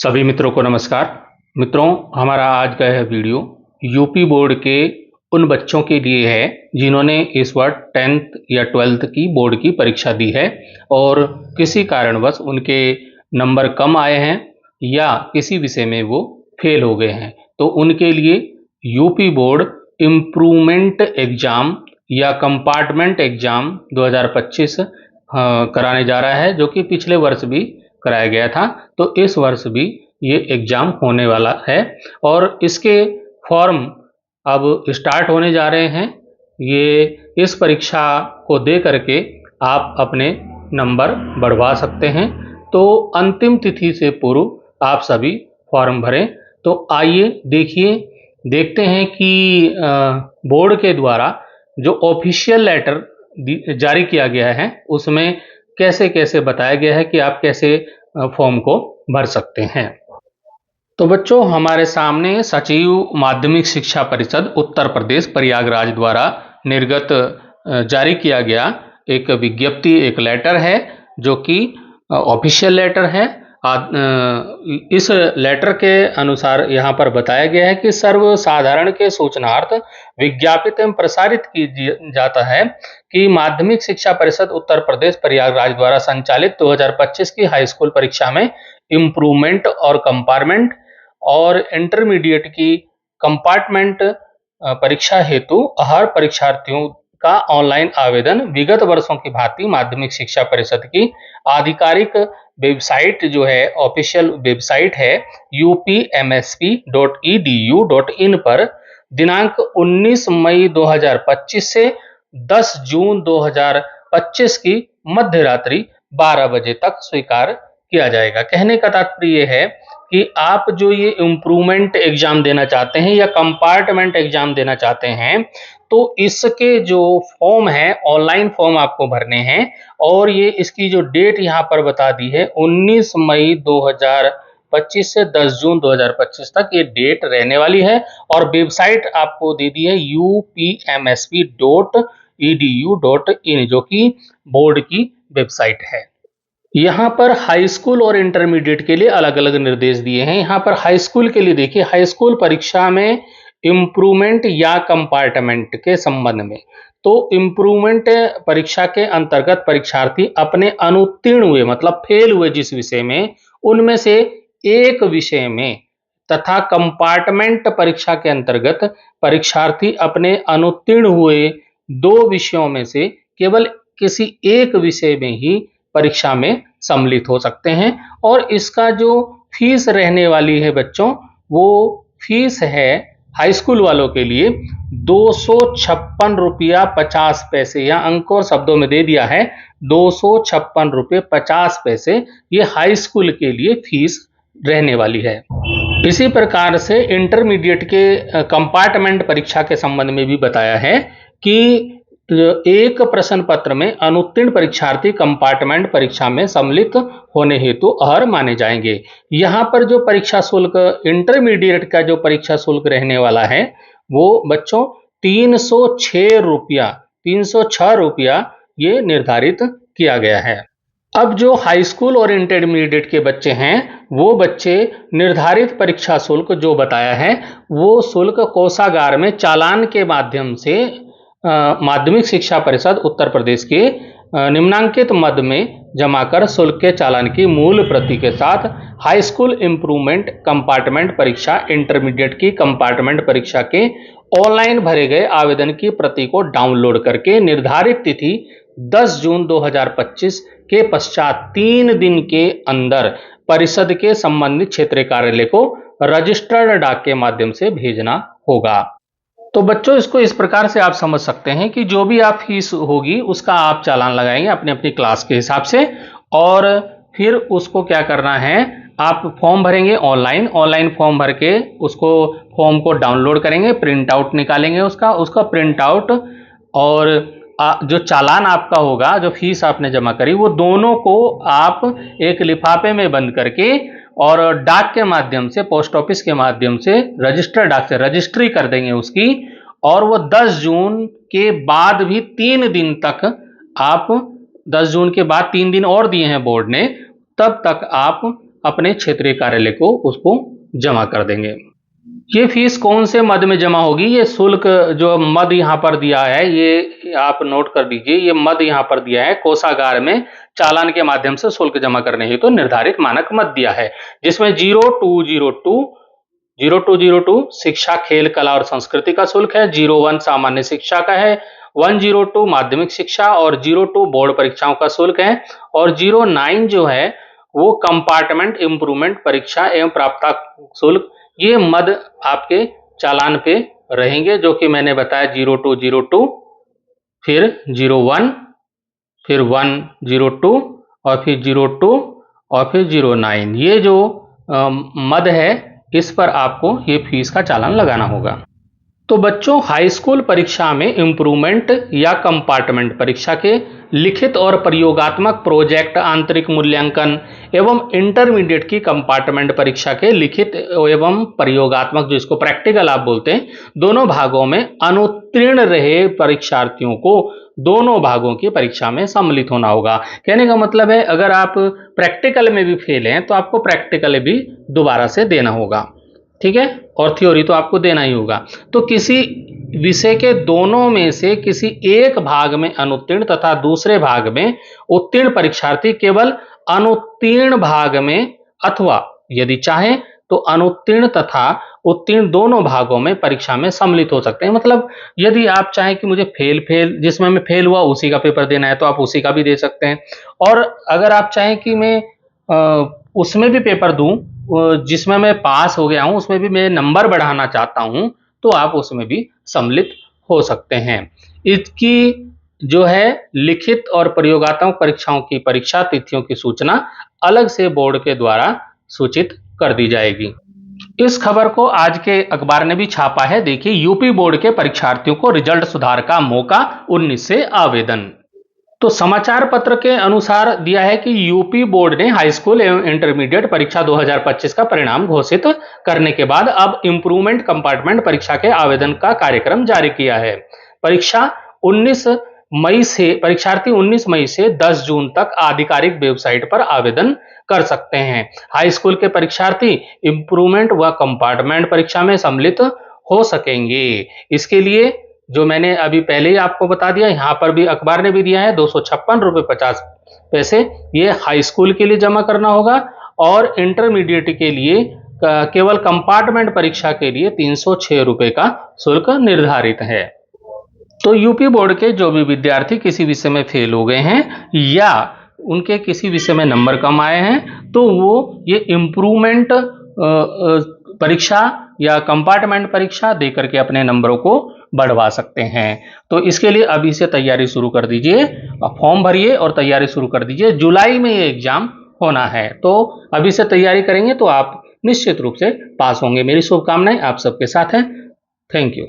सभी मित्रों को नमस्कार। मित्रों, हमारा आज का यह वीडियो यूपी बोर्ड के उन बच्चों के लिए है जिन्होंने इस बार 10th या 12th की बोर्ड की परीक्षा दी है और किसी कारणवश उनके नंबर कम आए हैं या किसी विषय में वो फेल हो गए हैं। तो उनके लिए यूपी बोर्ड इम्प्रूवमेंट एग्ज़ाम या कंपार्टमेंट एग्ज़ाम 2025 कराने जा रहा है, जो कि पिछले वर्ष भी कराया गया था। तो इस वर्ष भी ये एग्ज़ाम होने वाला है और इसके फॉर्म अब स्टार्ट होने जा रहे हैं। ये इस परीक्षा को दे करके आप अपने नंबर बढ़वा सकते हैं। तो अंतिम तिथि से पूर्व आप सभी फॉर्म भरें। तो आइए देखते हैं कि बोर्ड के द्वारा जो ऑफिशियल लेटर जारी किया गया है उसमें कैसे कैसे बताया गया है कि आप कैसे फॉर्म को भर सकते हैं। तो बच्चों, हमारे सामने सचिव माध्यमिक शिक्षा परिषद उत्तर प्रदेश प्रयागराज द्वारा निर्गत जारी किया गया एक विज्ञप्ति, एक लेटर है जो कि ऑफिशियल लेटर है। इस लेटर के अनुसार यहाँ पर बताया गया है कि सर्वसाधारण के सूचनार्थ विज्ञापित एवं प्रसारित की जाता है कि माध्यमिक शिक्षा परिषद उत्तर प्रदेश प्रयागराज द्वारा संचालित 2025 की हाई स्कूल परीक्षा में इम्प्रूवमेंट और कंपार्टमेंट और इंटरमीडिएट की कंपार्टमेंट परीक्षा हेतु हर परीक्षार्थियों का ऑनलाइन आवेदन विगत वर्षों की भांति माध्यमिक शिक्षा परिषद की आधिकारिक वेबसाइट जो है, ऑफिशियल वेबसाइट है upmsp.edu.in पर दिनांक 19 मई 2025 से 10 जून 2025 की मध्य रात्रि 12 बजे तक स्वीकार किया जाएगा। कहने का तात्पर्य यह है कि आप जो ये इम्प्रूवमेंट एग्जाम देना चाहते हैं या कंपार्टमेंट एग्जाम देना चाहते हैं, तो इसके जो फॉर्म है, ऑनलाइन फॉर्म आपको भरने हैं और ये इसकी जो डेट यहाँ पर बता दी है 19 मई 2025 से 10 जून 2025 तक ये डेट रहने वाली है। और वेबसाइट आपको दे दी है upmsp.edu.in जो कि बोर्ड की वेबसाइट है। यहाँ पर हाई स्कूल और इंटरमीडिएट के लिए अलग अलग निर्देश दिए हैं। यहाँ पर हाई स्कूल के लिए देखिए, हाई स्कूल परीक्षा में इम्प्रूवमेंट या कंपार्टमेंट के संबंध में, तो इम्प्रूवमेंट परीक्षा के अंतर्गत परीक्षार्थी अपने अनुत्तीर्ण हुए, मतलब फेल हुए जिस विषय में, उनमें से एक विषय में, तथा कंपार्टमेंट परीक्षा के अंतर्गत परीक्षार्थी अपने अनुत्तीर्ण हुए दो विषयों में से केवल किसी एक विषय में ही परीक्षा में सम्मिलित हो सकते हैं। और इसका जो फीस रहने वाली है बच्चों, वो फीस है हाई स्कूल वालों के लिए 256 रुपया 50 पैसे, या अंक और शब्दों में दे दिया है 256 रुपये 50 पैसे, ये हाई स्कूल के लिए फीस रहने वाली है। इसी प्रकार से इंटरमीडिएट के कंपार्टमेंट परीक्षा के संबंध में भी बताया है कि एक प्रश्न पत्र में अनुत्तीर्ण परीक्षार्थी कंपार्टमेंट परीक्षा में सम्मिलित होने हेतु अर्ह माने जाएंगे। यहाँ पर जो परीक्षा शुल्क, इंटरमीडिएट का जो परीक्षा शुल्क रहने वाला है वो बच्चों 306 रुपया ये निर्धारित किया गया है। अब जो हाई स्कूल और इंटरमीडिएट के बच्चे हैं, वो बच्चे निर्धारित परीक्षा शुल्क जो बताया है वो शुल्क कोषागार में चालान के माध्यम से माध्यमिक शिक्षा परिषद उत्तर प्रदेश के निम्नांकित मद में जमा कर शुल्क के चालान की मूल प्रति के साथ हाई स्कूल इम्प्रूवमेंट कंपार्टमेंट परीक्षा, इंटरमीडिएट की कंपार्टमेंट परीक्षा के ऑनलाइन भरे गए आवेदन की प्रति को डाउनलोड करके निर्धारित तिथि 10 जून 2025 के पश्चात 3 दिन के अंदर परिषद के संबंधित क्षेत्रीय कार्यालय को रजिस्टर्ड डाक के माध्यम से भेजना होगा। तो बच्चों, इसको इस प्रकार से आप समझ सकते हैं कि जो भी आप फीस होगी उसका आप चालान लगाएंगे अपनी अपनी क्लास के हिसाब से, और फिर उसको क्या करना है, आप फॉर्म भरेंगे ऑनलाइन फॉर्म भर के उसको फॉर्म को डाउनलोड करेंगे, प्रिंट आउट निकालेंगे उसका प्रिंट आउट, और जो चालान आपका होगा, जो फीस आपने जमा करी, वो दोनों को आप एक लिफाफे में बंद करके और डाक के माध्यम से, पोस्ट ऑफिस के माध्यम से, रजिस्टर डाक से रजिस्ट्री कर देंगे उसकी। और वो 10 जून के बाद भी 3 दिन तक आप, 10 जून के बाद 3 दिन और दिए हैं बोर्ड ने, तब तक आप अपने क्षेत्रीय कार्यालय को उसको जमा कर देंगे। ये फीस कौन से मद में जमा होगी? ये शुल्क जो मद यहाँ पर दिया है, ये आप नोट कर लीजिए। ये मद यहाँ पर दिया है, कोषागार में चालान के माध्यम से शुल्क जमा करने हेतु निर्धारित मानक मद दिया है, जिसमें 0202 शिक्षा, खेल, कला और संस्कृति का शुल्क है, 01 सामान्य शिक्षा का है, 102 माध्यमिक शिक्षा और 02 बोर्ड परीक्षाओं का शुल्क है, और 09 जो है वो कंपार्टमेंट इंप्रूवमेंट परीक्षा एवं प्राप्ता शुल्क। ये मद आपके चालान पे रहेंगे, जो कि मैंने बताया 0202, फिर 01, फिर 102 और फिर 02 और फिर 09। ये जो मद है, इस पर आपको ये फीस का चालान लगाना होगा। तो बच्चों, हाई स्कूल परीक्षा में इम्प्रूवमेंट या कंपार्टमेंट परीक्षा के लिखित और प्रयोगात्मक प्रोजेक्ट आंतरिक मूल्यांकन एवं इंटरमीडिएट की कंपार्टमेंट परीक्षा के लिखित एवं प्रयोगात्मक, जो इसको प्रैक्टिकल आप बोलते हैं, दोनों भागों में अनुत्तीर्ण रहे परीक्षार्थियों को दोनों भागों की परीक्षा में सम्मिलित होना होगा। कहने का मतलब है, अगर आप प्रैक्टिकल में भी फेल हैं तो आपको प्रैक्टिकल भी दोबारा से देना होगा, ठीक है, और थ्योरी तो आपको देना ही होगा। तो किसी विषय के दोनों में से किसी एक भाग में अनुत्तीर्ण तथा दूसरे भाग में उत्तीर्ण परीक्षार्थी केवल अनुत्तीर्ण भाग में, अथवा यदि चाहें तो अनुत्तीर्ण तथा उत्तीर्ण दोनों भागों में परीक्षा में सम्मिलित हो सकते हैं। मतलब यदि आप चाहें कि मुझे जिसमें मैं फेल हुआ उसी का पेपर देना है, तो आप उसी का भी दे सकते हैं। और अगर आप चाहें कि मैं उसमें भी पेपर दूं जिसमें मैं पास हो गया हूं, उसमें भी मैं नंबर बढ़ाना चाहता हूं, तो आप उसमें भी सम्मिलित हो सकते हैं। इसकी जो है लिखित और प्रयोगात्मक परीक्षाओं की परीक्षा तिथियों की सूचना अलग से बोर्ड के द्वारा सूचित कर दी जाएगी। इस खबर को आज के अखबार ने भी छापा है। देखिए, यूपी बोर्ड के परीक्षार्थियों को रिजल्ट सुधार का मौका, 19 से आवेदन। तो समाचार पत्र के अनुसार दिया है कि यूपी बोर्ड ने हाई स्कूल एवं इंटरमीडिएट परीक्षा 2025 का परिणाम घोषित करने के बाद अब इंप्रूवमेंट कंपार्टमेंट परीक्षा के आवेदन का कार्यक्रम जारी किया है। परीक्षार्थी 19 मई से 10 जून तक आधिकारिक वेबसाइट पर आवेदन कर सकते हैं। हाई स्कूल के परीक्षार्थी इंप्रूवमेंट व कंपार्टमेंट परीक्षा में सम्मिलित हो सकेंगे। इसके लिए जो मैंने अभी पहले ही आपको बता दिया, यहाँ पर भी अखबार ने भी दिया है 256.50 रुपये ये हाई स्कूल के लिए जमा करना होगा, और इंटरमीडिएट के लिए केवल कंपार्टमेंट परीक्षा के लिए 306 रुपये का शुल्क निर्धारित है। तो यूपी बोर्ड के जो भी विद्यार्थी किसी विषय में फेल हो गए हैं या उनके किसी विषय में नंबर कम आए हैं, तो वो ये इम्प्रूवमेंट परीक्षा या कंपार्टमेंट परीक्षा देकर के अपने नंबरों को बढ़वा सकते हैं। तो इसके लिए अभी से तैयारी शुरू कर दीजिए, फॉर्म भरिए और तैयारी शुरू कर दीजिए। जुलाई में ये एग्जाम होना है, तो अभी से तैयारी करेंगे तो आप निश्चित रूप से पास होंगे। मेरी शुभकामनाएं आप सबके साथ हैं। Thank you.